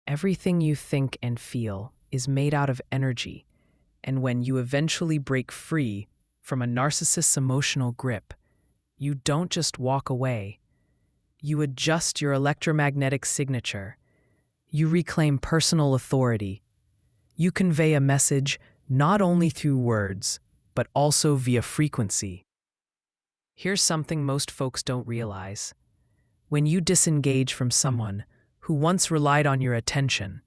Everything you think and feel is made out of energy, and when you eventually break free from a narcissist's emotional grip, you don't just walk away. You adjust your electromagnetic signature. You reclaim personal authority. You convey a message not only through words, but also via frequency. Here's something most folks don't realize. When you disengage from someone who once relied on your attention,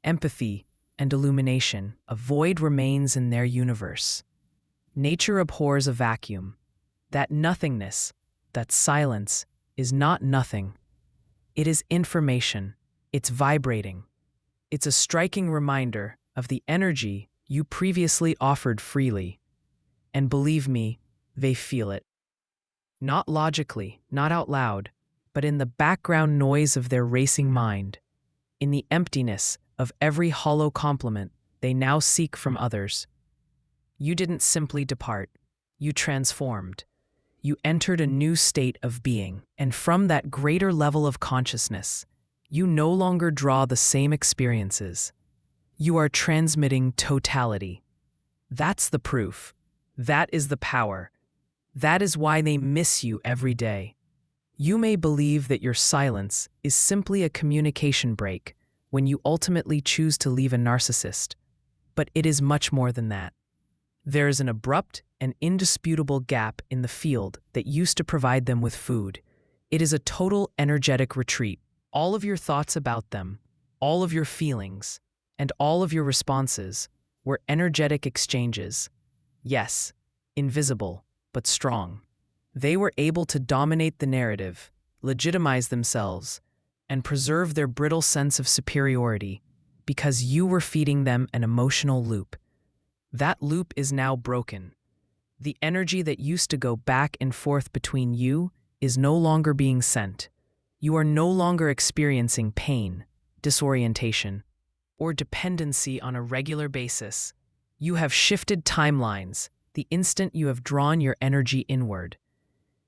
empathy, and illumination, a void remains in their universe. Nature abhors a vacuum. That nothingness, that silence, is not nothing. It is information. It's vibrating. It's a striking reminder of the energy you previously offered freely. And believe me, they feel it. Not logically, not out loud, but in the background noise of their racing mind, in the emptiness of every hollow compliment they now seek from others. You didn't simply depart. You transformed. You entered a new state of being, and from that greater level of consciousness, you no longer draw the same experiences. You are transmitting totality. That's the proof. That is the power. That is why they miss you every day. You may believe that your silence is simply a communication break when you ultimately choose to leave a narcissist, but it is much more than that. There is an abrupt and indisputable gap in the field that used to provide them with food. It is a total energetic retreat. All of your thoughts about them, all of your feelings, and all of your responses were energetic exchanges. Yes, invisible, but strong. They were able to dominate the narrative, legitimize themselves, and preserve their brittle sense of superiority because you were feeding them an emotional loop. That loop is now broken. The energy that used to go back and forth between you is no longer being sent. You are no longer experiencing pain, disorientation, or dependency on a regular basis. You have shifted timelines the instant you have drawn your energy inward.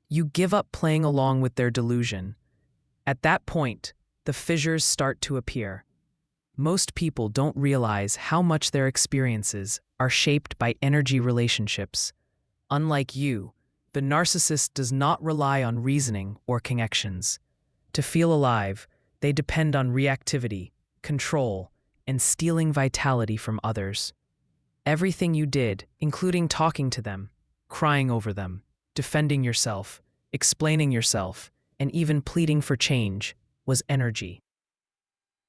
You give up playing along with their delusion. At that point, the fissures start to appear. Most people don't realize how much their experiences are shaped by energy relationships. Unlike you, the narcissist does not rely on reasoning or connections. To feel alive, they depend on reactivity, control, and stealing vitality from others. Everything you did, including talking to them, crying over them, defending yourself, explaining yourself, and even pleading for change, was energy.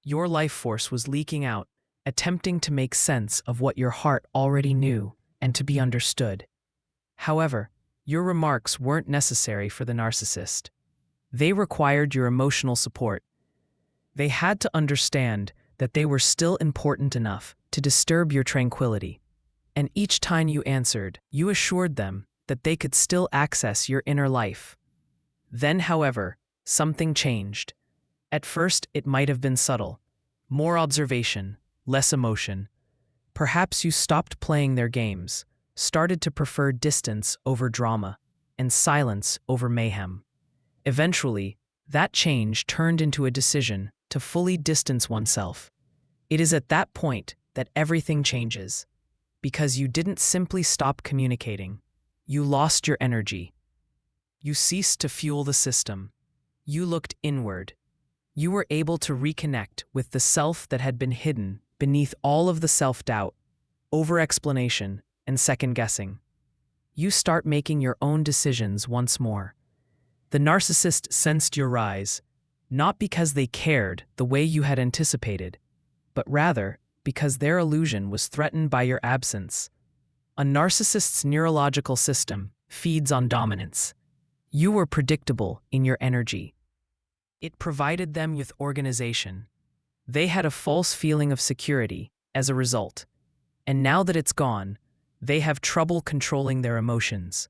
Your life force was leaking out, attempting to make sense of what your heart already knew and to be understood. However, your remarks weren't necessary for the narcissist. They required your emotional support. They had to understand that they were still important enough to disturb your tranquility. And each time you answered, you assured them that they could still access your inner life. Then, however, something changed. At first, it might have been subtle. More observation, less emotion. Perhaps you stopped playing their games, started to prefer distance over drama, and silence over mayhem. Eventually, that change turned into a decision to fully distance oneself. It is at that point that everything changes. Because you didn't simply stop communicating. You lost your energy. You ceased to fuel the system. You looked inward. You were able to reconnect with the self that had been hidden beneath all of the self-doubt, over-explanation, and second-guessing. You start making your own decisions once more. The narcissist sensed your rise, not because they cared the way you had anticipated, but rather because their illusion was threatened by your absence. A narcissist's neurological system feeds on dominance. You were predictable in your energy. It provided them with organization. They had a false feeling of security as a result. And now that it's gone, they have trouble controlling their emotions.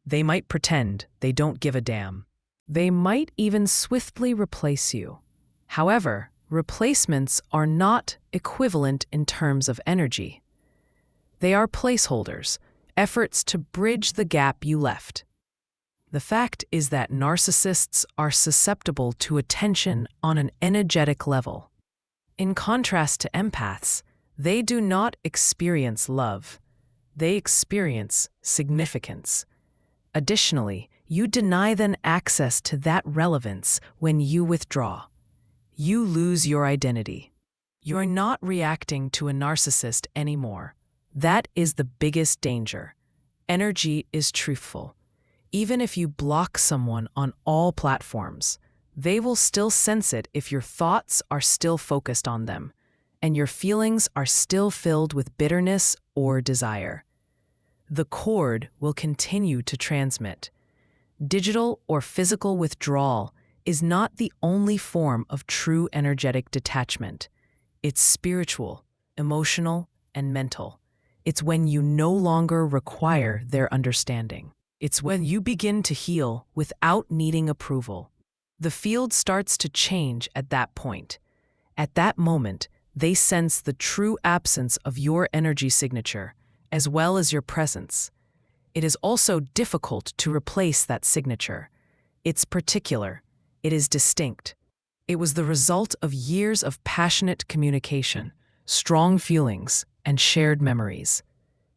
They might pretend they don't give a damn. They might even swiftly replace you. However, replacements are not equivalent in terms of energy. They are placeholders, efforts to bridge the gap you left. The fact is that narcissists are susceptible to attention on an energetic level. In contrast to empaths, they do not experience love. They experience significance. Additionally, you deny them access to that relevance when you withdraw. You lose your identity. You're not reacting to a narcissist anymore. That is the biggest danger. Energy is truthful. Even if you block someone on all platforms, they will still sense it if your thoughts are still focused on them, and your feelings are still filled with bitterness or desire. The cord will continue to transmit. Digital or physical withdrawal is not the only form of true energetic detachment. It's spiritual, emotional, and mental. It's when you no longer require their understanding. It's when you begin to heal without needing approval. The field starts to change at that point. At that moment, they sense the true absence of your energy signature, as well as your presence. It is also difficult to replace that signature. It's particular. It is distinct. It was the result of years of passionate communication, strong feelings, and shared memories.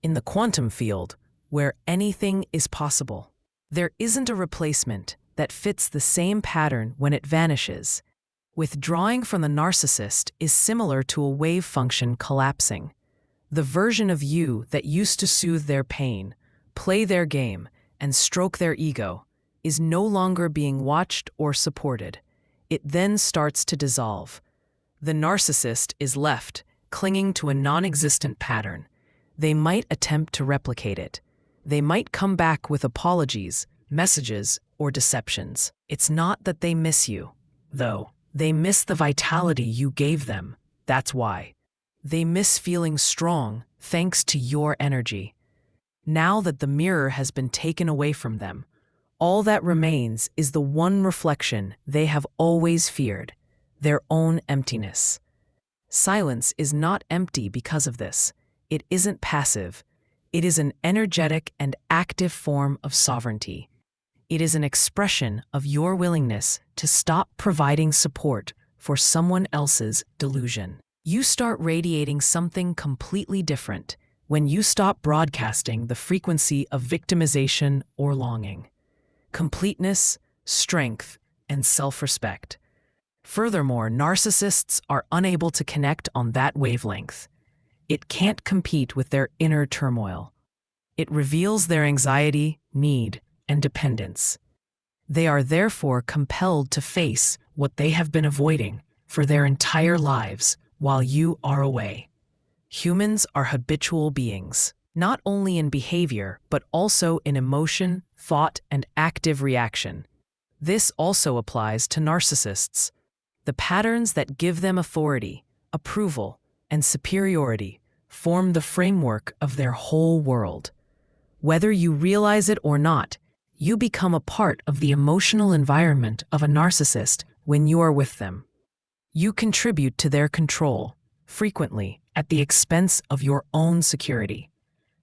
In the quantum field, where anything is possible, there isn't a replacement that fits the same pattern when it vanishes. Withdrawing from the narcissist is similar to a wave function collapsing. The version of you that used to soothe their pain, play their game, and stroke their ego is no longer being watched or supported. It then starts to dissolve. The narcissist is left clinging to a non-existent pattern. They might attempt to replicate it. They might come back with apologies, messages, or deceptions. It's not that they miss you, though. They miss the vitality you gave them. That's why. They miss feeling strong thanks to your energy. Now that the mirror has been taken away from them, all that remains is the one reflection they have always feared, their own emptiness. Silence is not empty because of this. It isn't passive. It is an energetic and active form of sovereignty. It is an expression of your willingness to stop providing support for someone else's delusion. You start radiating something completely different when you stop broadcasting the frequency of victimization or longing. Completeness, strength, and self-respect. Furthermore, narcissists are unable to connect on that wavelength. It can't compete with their inner turmoil. It reveals their anxiety, need, and dependence. They are therefore compelled to face what they have been avoiding for their entire lives while you are away. Humans are habitual beings, not only in behavior, but also in emotion, thought, and active reaction. This also applies to narcissists. The patterns that give them authority, approval, and superiority form the framework of their whole world. Whether you realize it or not, you become a part of the emotional environment of a narcissist when you are with them. You contribute to their control, frequently at the expense of your own security.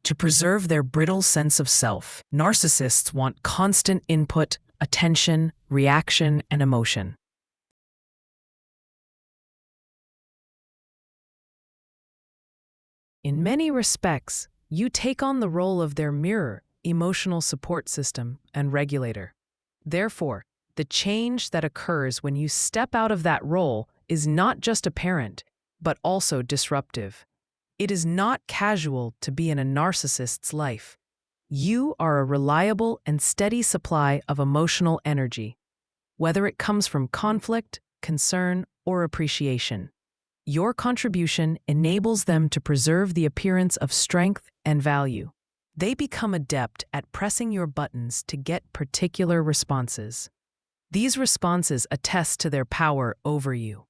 To preserve their brittle sense of self, narcissists want constant input, attention, reaction, and emotion. In many respects, you take on the role of their mirror, emotional support system, and regulator. Therefore, the change that occurs when you step out of that role is not just apparent, but also disruptive. It is not casual to be in a narcissist's life. You are a reliable and steady supply of emotional energy, whether it comes from conflict, concern, or appreciation. Your contribution enables them to preserve the appearance of strength and value. They become adept at pressing your buttons to get particular responses. These responses attest to their power over you.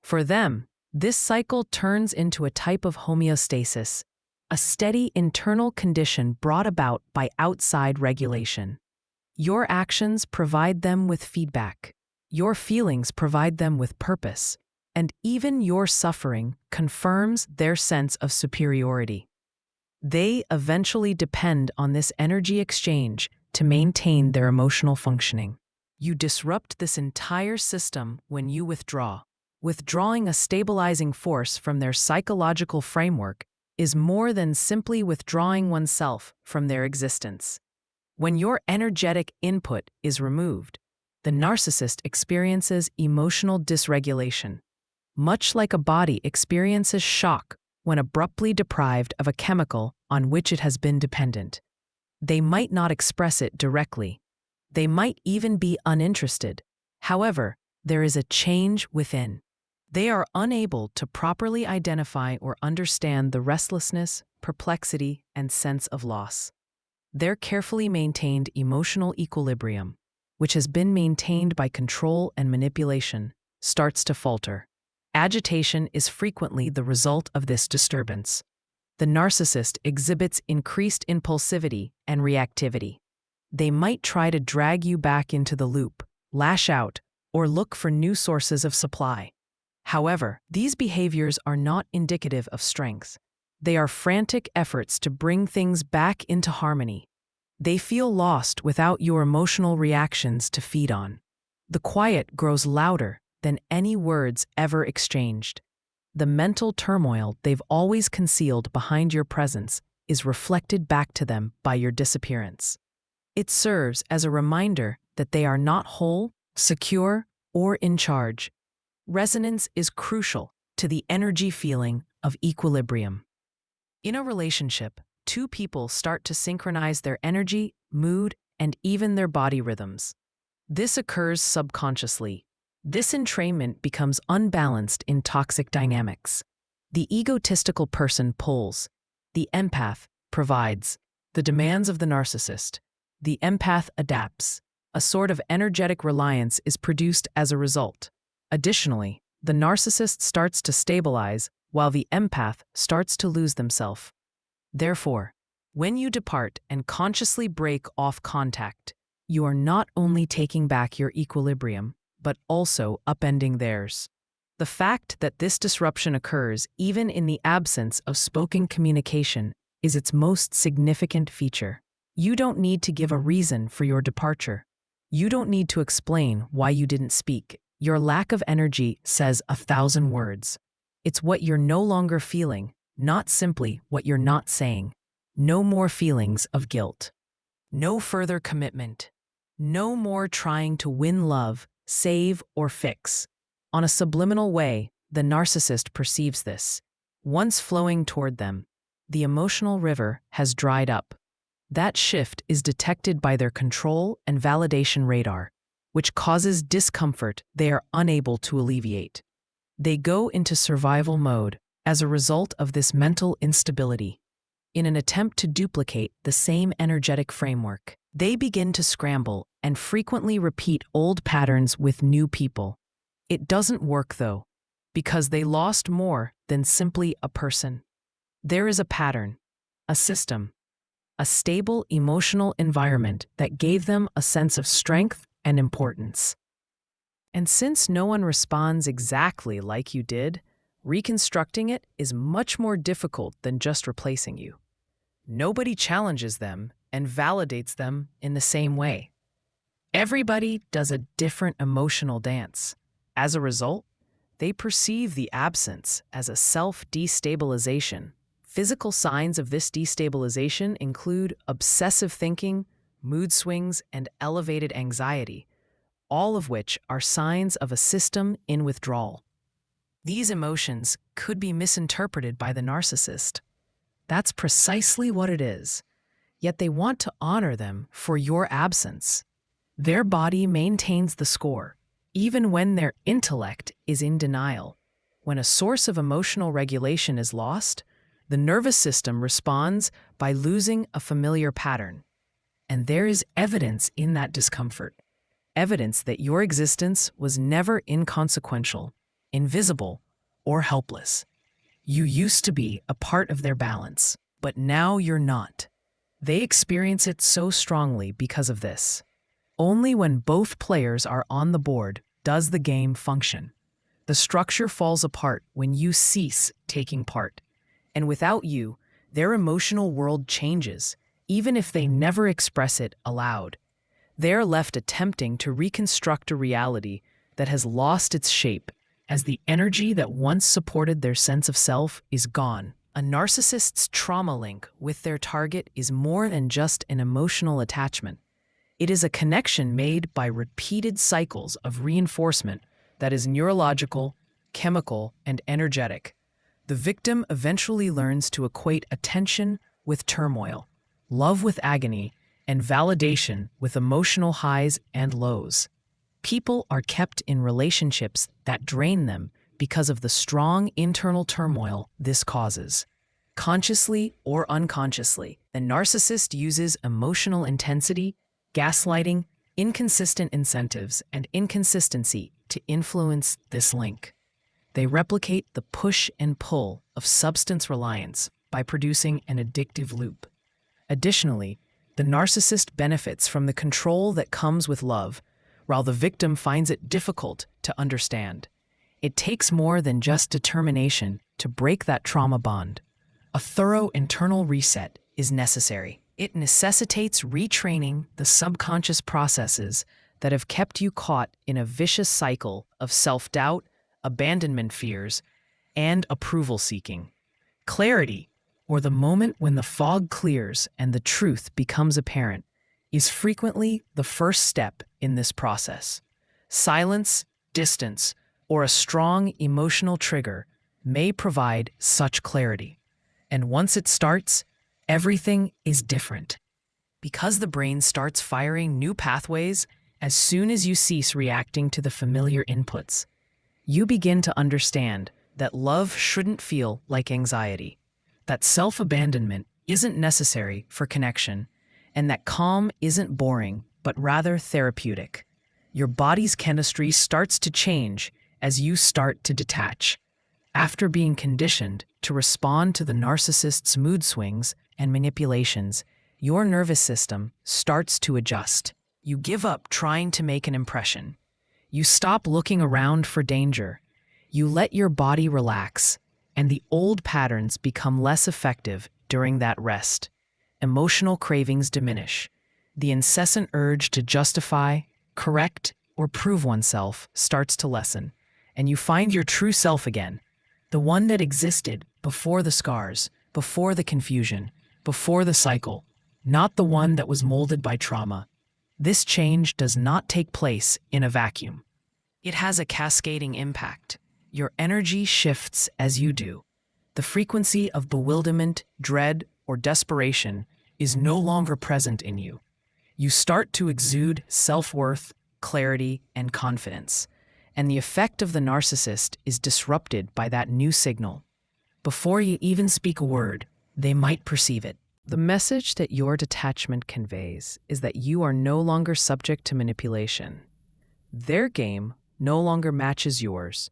For them, this cycle turns into a type of homeostasis, a steady internal condition brought about by outside regulation. Your actions provide them with feedback. Your feelings provide them with purpose. And even your suffering confirms their sense of superiority. They eventually depend on this energy exchange to maintain their emotional functioning. You disrupt this entire system when you withdraw. Withdrawing a stabilizing force from their psychological framework is more than simply withdrawing oneself from their existence. When your energetic input is removed, the narcissist experiences emotional dysregulation, much like a body experiences shock when abruptly deprived of a chemical on which it has been dependent. They might not express it directly. They might even be uninterested. However, there is a change within. They are unable to properly identify or understand the restlessness, perplexity, and sense of loss. Their carefully maintained emotional equilibrium, which has been maintained by control and manipulation, starts to falter. Agitation is frequently the result of this disturbance. The narcissist exhibits increased impulsivity and reactivity. They might try to drag you back into the loop, lash out, or look for new sources of supply. However, these behaviors are not indicative of strength. They are frantic efforts to bring things back into harmony. They feel lost without your emotional reactions to feed on. The quiet grows louder than any words ever exchanged. The mental turmoil they've always concealed behind your presence is reflected back to them by your disappearance. It serves as a reminder that they are not whole, secure, or in charge. Resonance is crucial to the energy feeling of equilibrium. In a relationship, two people start to synchronize their energy, mood, and even their body rhythms. This occurs subconsciously. This entrainment becomes unbalanced in toxic dynamics. The egotistical person pulls. The empath provides. The demands of the narcissist. The empath adapts. A sort of energetic reliance is produced as a result. Additionally, the narcissist starts to stabilize while the empath starts to lose themselves. Therefore, when you depart and consciously break off contact, you are not only taking back your equilibrium, but also upending theirs. The fact that this disruption occurs even in the absence of spoken communication is its most significant feature. You don't need to give a reason for your departure. You don't need to explain why you didn't speak. Your lack of energy says 1,000 words. It's what you're no longer feeling, not simply what you're not saying. No more feelings of guilt. No further commitment. No more trying to win love, save, or fix. On a subliminal way, the narcissist perceives this. Once flowing toward them, the emotional river has dried up. That shift is detected by their control and validation radar, which causes discomfort they are unable to alleviate. They go into survival mode as a result of this mental instability. In an attempt to duplicate the same energetic framework, they begin to scramble and frequently repeat old patterns with new people. It doesn't work, though, because they lost more than simply a person. There is a pattern, a system, a stable emotional environment that gave them a sense of strength and importance. And since no one responds exactly like you did, reconstructing it is much more difficult than just replacing you. Nobody challenges them and validates them in the same way. Everybody does a different emotional dance. As a result, they perceive the absence as a self-destabilization. Physical signs of this destabilization include obsessive thinking, mood swings, and elevated anxiety, all of which are signs of a system in withdrawal. These emotions could be misinterpreted by the narcissist. That's precisely what it is, yet they want to honor them for your absence. Their body maintains the score, even when their intellect is in denial. When a source of emotional regulation is lost, the nervous system responds by losing a familiar pattern. And there is evidence in that discomfort. Evidence that your existence was never inconsequential, invisible, or helpless. You used to be a part of their balance, but now you're not. They experience it so strongly because of this. Only when both players are on the board does the game function. The structure falls apart when you cease taking part. And without you, their emotional world changes, even if they never express it aloud. They're left attempting to reconstruct a reality that has lost its shape as the energy that once supported their sense of self is gone. A narcissist's trauma link with their target is more than just an emotional attachment. It is a connection made by repeated cycles of reinforcement that is neurological, chemical, and energetic. The victim eventually learns to equate attention with turmoil, love with agony, and validation with emotional highs and lows. People are kept in relationships that drain them because of the strong internal turmoil this causes. Consciously or unconsciously, the narcissist uses emotional intensity, gaslighting, inconsistent incentives, and inconsistency to influence this link. They replicate the push and pull of substance reliance by producing an addictive loop. Additionally, the narcissist benefits from the control that comes with love, while the victim finds it difficult to understand. It takes more than just determination to break that trauma bond. A thorough internal reset is necessary. It necessitates retraining the subconscious processes that have kept you caught in a vicious cycle of self-doubt, abandonment fears, and approval-seeking. Clarity, or the moment when the fog clears and the truth becomes apparent, is frequently the first step in this process. Silence, distance, or a strong emotional trigger may provide such clarity. And once it starts, everything is different. Because the brain starts firing new pathways as soon as you cease reacting to the familiar inputs, you begin to understand that love shouldn't feel like anxiety, that self-abandonment isn't necessary for connection, and that calm isn't boring, but rather therapeutic. Your body's chemistry starts to change as you start to detach. After being conditioned to respond to the narcissist's mood swings and manipulations, your nervous system starts to adjust. You give up trying to make an impression. You stop looking around for danger. You let your body relax, and the old patterns become less effective during that rest. Emotional cravings diminish. The incessant urge to justify, correct, or prove oneself starts to lessen, and you find your true self again, the one that existed before the scars, before the confusion, before the cycle, not the one that was molded by trauma. This change does not take place in a vacuum. It has a cascading impact. Your energy shifts as you do. The frequency of bewilderment, dread, or desperation is no longer present in you. You start to exude self-worth, clarity, and confidence, and the effect of the narcissist is disrupted by that new signal. Before you even speak a word, they might perceive it. The message that your detachment conveys is that you are no longer subject to manipulation. Their game no longer matches yours,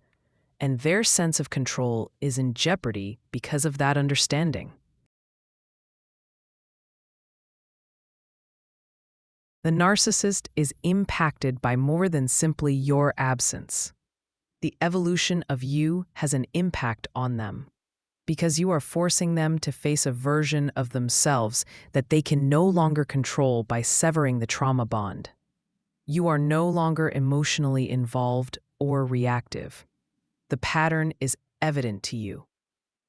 and their sense of control is in jeopardy because of that understanding. The narcissist is impacted by more than simply your absence. The evolution of you has an impact on them, because you are forcing them to face a version of themselves that they can no longer control by severing the trauma bond. You are no longer emotionally involved or reactive. The pattern is evident to you,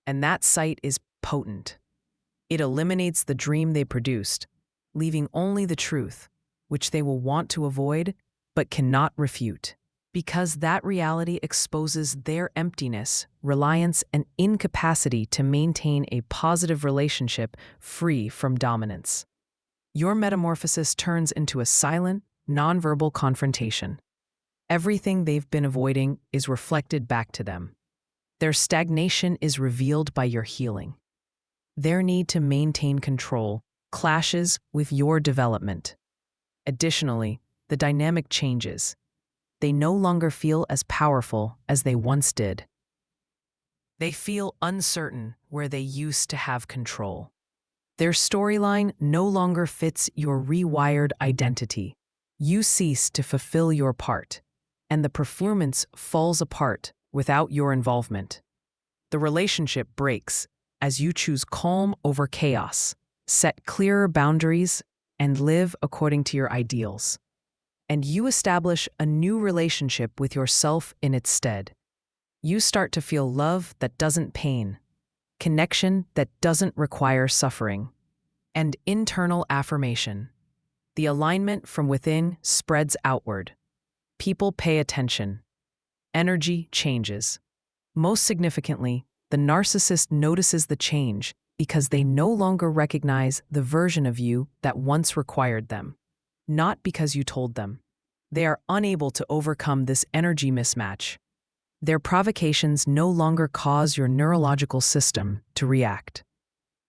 and that sight is potent. It eliminates the dream they produced, leaving only the truth, which they will want to avoid but cannot refute, because that reality exposes their emptiness, reliance, and incapacity to maintain a positive relationship free from dominance. Your metamorphosis turns into a silent, nonverbal confrontation. Everything they've been avoiding is reflected back to them. Their stagnation is revealed by your healing. Their need to maintain control clashes with your development. Additionally, the dynamic changes. They no longer feel as powerful as they once did. They feel uncertain where they used to have control. Their storyline no longer fits your rewired identity. You cease to fulfill your part, and the performance falls apart without your involvement. The relationship breaks as you choose calm over chaos, set clearer boundaries, and live according to your ideals. And you establish a new relationship with yourself in its stead. You start to feel love that doesn't pain, connection that doesn't require suffering, and internal affirmation. The alignment from within spreads outward. People pay attention. Energy changes. Most significantly, the narcissist notices the change because they no longer recognize the version of you that once required them. Not because you told them. They are unable to overcome this energy mismatch. Their provocations no longer cause your neurological system to react.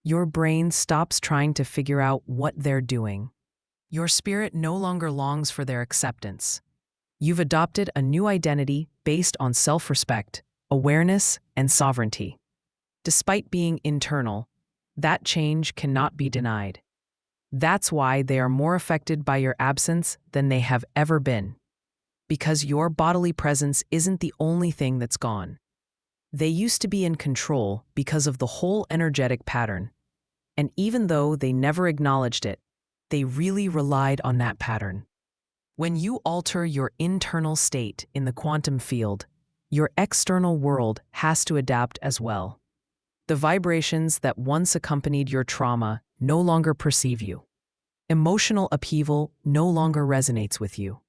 Your brain stops trying to figure out what they're doing. Your spirit no longer longs for their acceptance. You've adopted a new identity based on self-respect, awareness, and sovereignty. Despite being internal, that change cannot be denied. That's why they are more affected by your absence than they have ever been. Because your bodily presence isn't the only thing that's gone. They used to be in control because of the whole energetic pattern. And even though they never acknowledged it, they really relied on that pattern. When you alter your internal state in the quantum field, your external world has to adapt as well. The vibrations that once accompanied your trauma no longer perceive you. Emotional upheaval no longer resonates with you.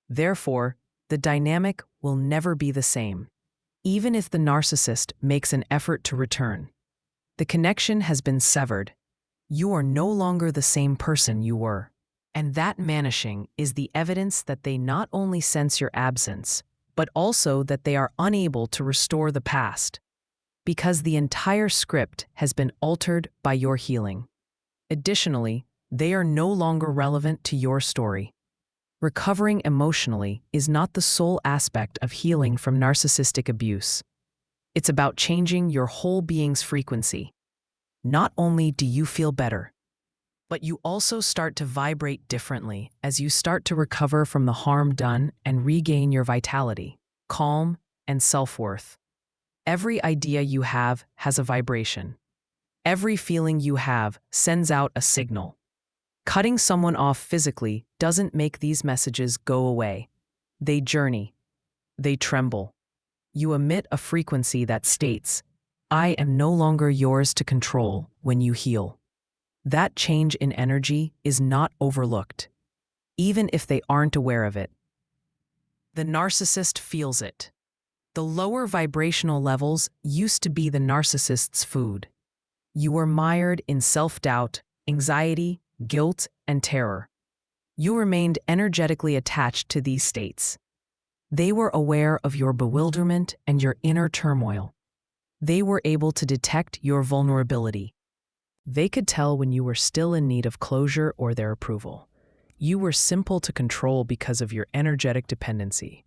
Therefore, the dynamic will never be the same, even if the narcissist makes an effort to return. The connection has been severed. You are no longer the same person you were. And that vanishing is the evidence that they not only sense your absence, but also that they are unable to restore the past. Because the entire script has been altered by your healing. Additionally, they are no longer relevant to your story. Recovering emotionally is not the sole aspect of healing from narcissistic abuse. It's about changing your whole being's frequency. Not only do you feel better, but you also start to vibrate differently as you start to recover from the harm done and regain your vitality, calm, and self-worth. Every idea you have has a vibration. Every feeling you have sends out a signal. Cutting someone off physically doesn't make these messages go away. They journey. They tremble. You emit a frequency that states, "I am no longer yours to control," when you heal. That change in energy is not overlooked, even if they aren't aware of it. The narcissist feels it. The lower vibrational levels used to be the narcissist's food. You were mired in self-doubt, anxiety, guilt, and terror. You remained energetically attached to these states. They were aware of your bewilderment and your inner turmoil. They were able to detect your vulnerability. They could tell when you were still in need of closure or their approval. You were simple to control because of your energetic dependency.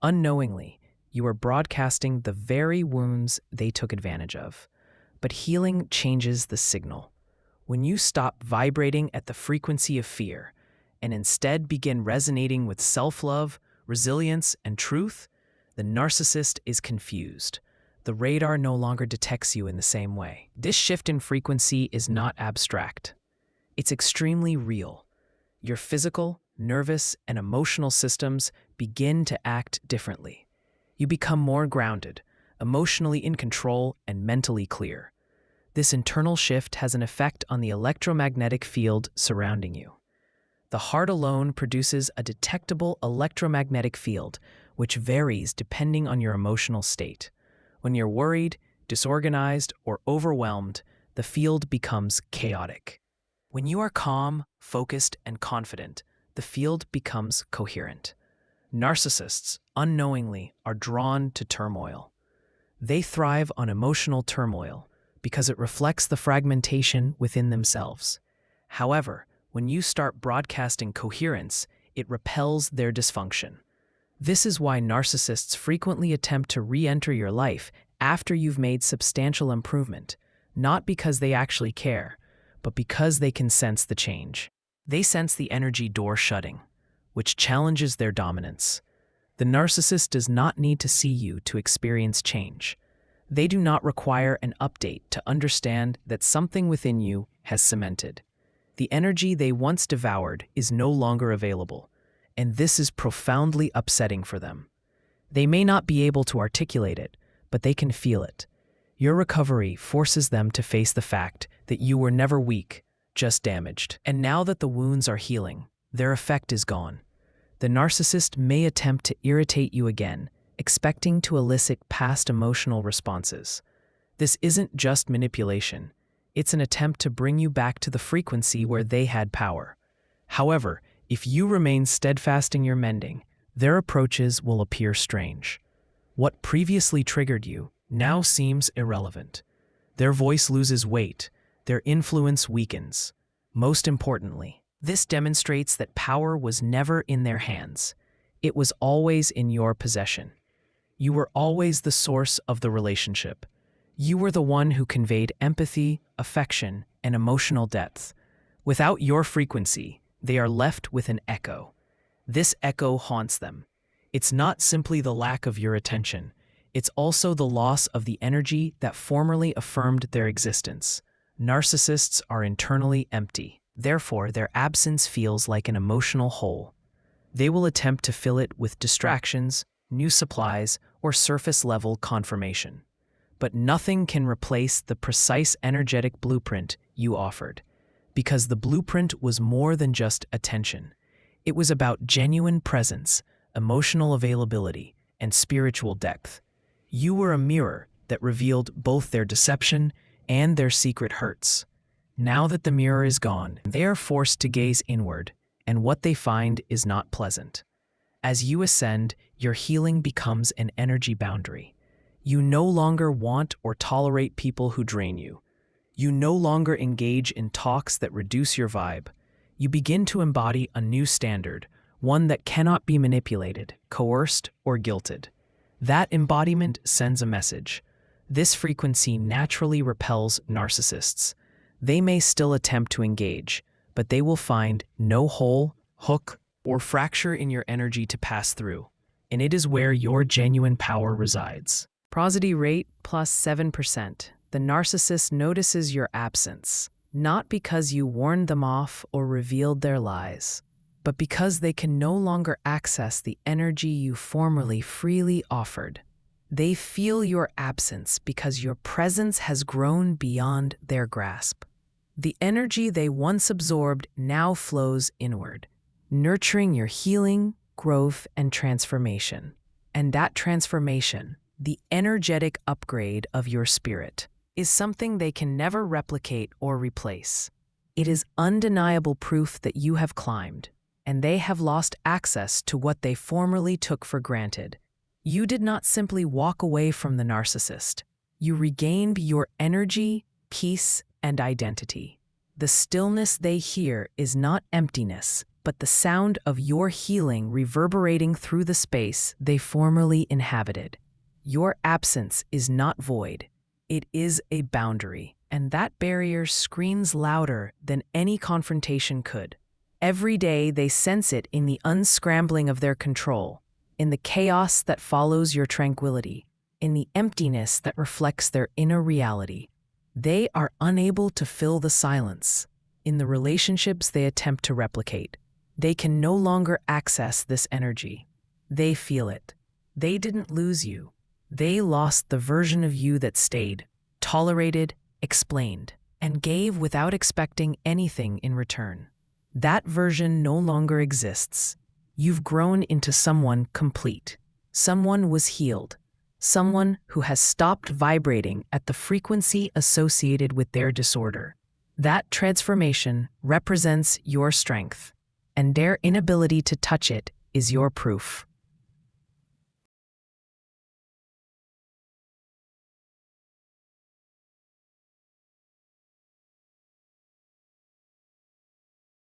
Unknowingly, you were broadcasting the very wounds they took advantage of. But healing changes the signal. When you stop vibrating at the frequency of fear and instead begin resonating with self-love, resilience, and truth, the narcissist is confused. The radar no longer detects you in the same way. This shift in frequency is not abstract. It's extremely real. Your physical, nervous, and emotional systems begin to act differently. You become more grounded, emotionally in control, and mentally clear. This internal shift has an effect on the electromagnetic field surrounding you. The heart alone produces a detectable electromagnetic field, which varies depending on your emotional state. When you're worried, disorganized, or overwhelmed, the field becomes chaotic. When you are calm, focused, and confident, the field becomes coherent. Narcissists, unknowingly, are drawn to turmoil. They thrive on emotional turmoil because it reflects the fragmentation within themselves. However, when you start broadcasting coherence, it repels their dysfunction. This is why narcissists frequently attempt to re-enter your life after you've made substantial improvement, not because they actually care, but because they can sense the change. They sense the energy door shutting, which challenges their dominance. The narcissist does not need to see you to experience change. They do not require an update to understand that something within you has cemented. The energy they once devoured is no longer available, and this is profoundly upsetting for them. They may not be able to articulate it, but they can feel it. Your recovery forces them to face the fact that you were never weak, just damaged. And now that the wounds are healing, their effect is gone. The narcissist may attempt to irritate you again, expecting to elicit past emotional responses. This isn't just manipulation. It's an attempt to bring you back to the frequency where they had power. However, if you remain steadfast in your mending, their approaches will appear strange. What previously triggered you now seems irrelevant. Their voice loses weight, their influence weakens. Most importantly, this demonstrates that power was never in their hands. It was always in your possession. You were always the source of the relationship. You were the one who conveyed empathy, affection, and emotional depth. Without your frequency, they are left with an echo. This echo haunts them. It's not simply the lack of your attention. It's also the loss of the energy that formerly affirmed their existence. Narcissists are internally empty. Therefore, their absence feels like an emotional hole. They will attempt to fill it with distractions, new supplies, or surface-level confirmation. But nothing can replace the precise energetic blueprint you offered, because the blueprint was more than just attention. It was about genuine presence, emotional availability, and spiritual depth. You were a mirror that revealed both their deception and their secret hurts. Now that the mirror is gone, they are forced to gaze inward, and what they find is not pleasant. As you ascend, your healing becomes an energy boundary. You no longer want or tolerate people who drain you. You no longer engage in talks that reduce your vibe. You begin to embody a new standard, one that cannot be manipulated, coerced, or guilted. That embodiment sends a message. This frequency naturally repels narcissists. They may still attempt to engage, but they will find no hole, hook, or fracture in your energy to pass through, and it is where your genuine power resides. Prosody rate plus 7%. The narcissist notices your absence, not because you warned them off or revealed their lies, but because they can no longer access the energy you formerly freely offered. They feel your absence because your presence has grown beyond their grasp. The energy they once absorbed now flows inward, nurturing your healing, growth, and transformation. And that transformation, the energetic upgrade of your spirit, is something they can never replicate or replace. It is undeniable proof that you have climbed, and they have lost access to what they formerly took for granted. You did not simply walk away from the narcissist. You regained your energy, peace, and identity. The stillness they hear is not emptiness, but the sound of your healing reverberating through the space they formerly inhabited. Your absence is not void. It is a boundary, and that barrier screams louder than any confrontation could. Every day they sense it in the unscrambling of their control, in the chaos that follows your tranquility, in the emptiness that reflects their inner reality. They are unable to fill the silence. In the relationships they attempt to replicate, they can no longer access this energy. They feel it. They didn't lose you. They lost the version of you that stayed, tolerated, explained, and gave without expecting anything in return. That version no longer exists. You've grown into someone complete. Someone was healed. Someone who has stopped vibrating at the frequency associated with their disorder. That transformation represents your strength, and their inability to touch it is your proof.